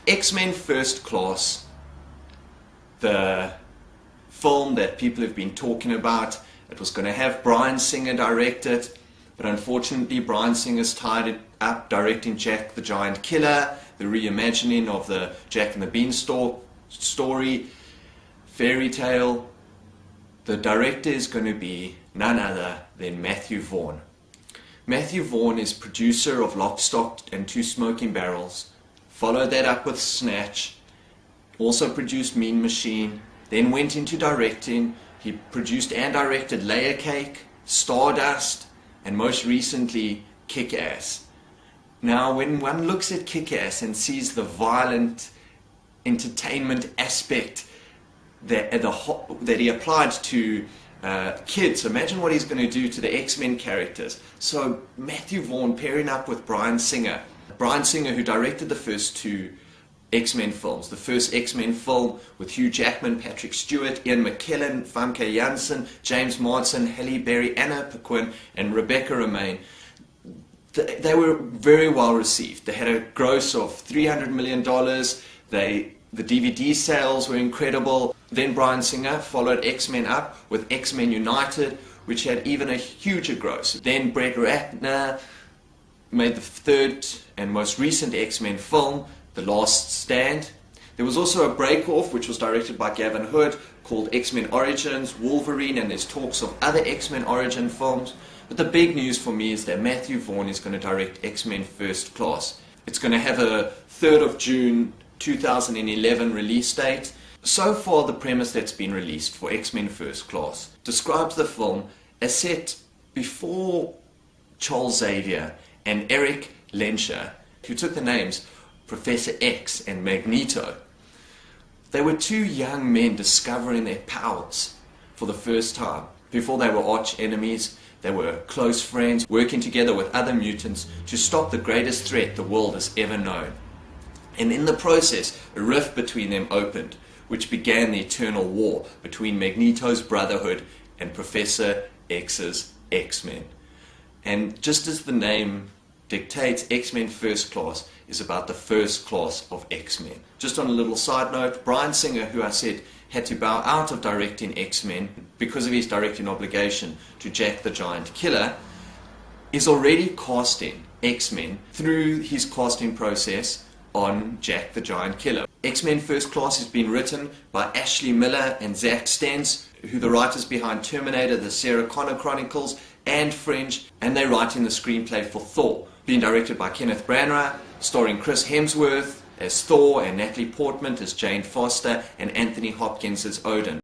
X-Men First Class, the film that people have been talking about. It was going to have Bryan Singer direct it, but unfortunately Bryan Singer's tied it up directing Jack the Giant Killer, the reimagining of the Jack and the Beanstalk story, fairy tale. The director is going to be none other than Matthew Vaughn. Matthew Vaughn is producer of Lock, Stock and Two Smoking Barrels, followed that up with Snatch, also produced Mean Machine, then went into directing. He produced and directed Layer Cake, Stardust, and most recently Kick-Ass. Now when one looks at Kick-Ass and sees the violent entertainment aspect that he applied to kids, imagine what he's going to do to the X-Men characters. So Matthew Vaughn pairing up with Bryan Singer. Bryan Singer, who directed the first two X-Men films. The first X-Men film with Hugh Jackman, Patrick Stewart, Ian McKellen, Famke Janssen, James Marsden, Halle Berry, Anna Paquin, and Rebecca Romijn. They were very well received. They had a gross of $300 million. The DVD sales were incredible. Then Bryan Singer followed X-Men up with X-Men United, which had even a huger gross. Then Brett Ratner made the third and most recent X-Men film, The Last Stand. There was also a break-off which was directed by Gavin Hood called X-Men Origins, Wolverine, and there's talks of other X-Men Origin films. But the big news for me is that Matthew Vaughn is going to direct X-Men First Class. It's going to have a 3rd of June 2011 release date. So far the premise that's been released for X-Men First Class describes the film as set before Charles Xavier and Eric Lenscher, who took the names Professor X and Magneto. They were two young men discovering their powers for the first time. Before they were arch enemies, they were close friends, working together with other mutants to stop the greatest threat the world has ever known. And in the process, a rift between them opened, which began the eternal war between Magneto's Brotherhood and Professor X's X-Men. And just as the name dictates, X-Men First Class is about the first class of X-Men. Just on a little side note, Bryan Singer, who I said had to bow out of directing X-Men because of his directing obligation to Jack the Giant Killer, is already casting X-Men through his casting process on Jack the Giant Killer. X-Men First Class has been written by Ashley Miller and Zach Stentz, who are the writers behind Terminator, the Sarah Connor Chronicles, and Fringe, and they're writing the screenplay for Thor, being directed by Kenneth Branagh, starring Chris Hemsworth as Thor and Natalie Portman as Jane Foster and Anthony Hopkins as Odin.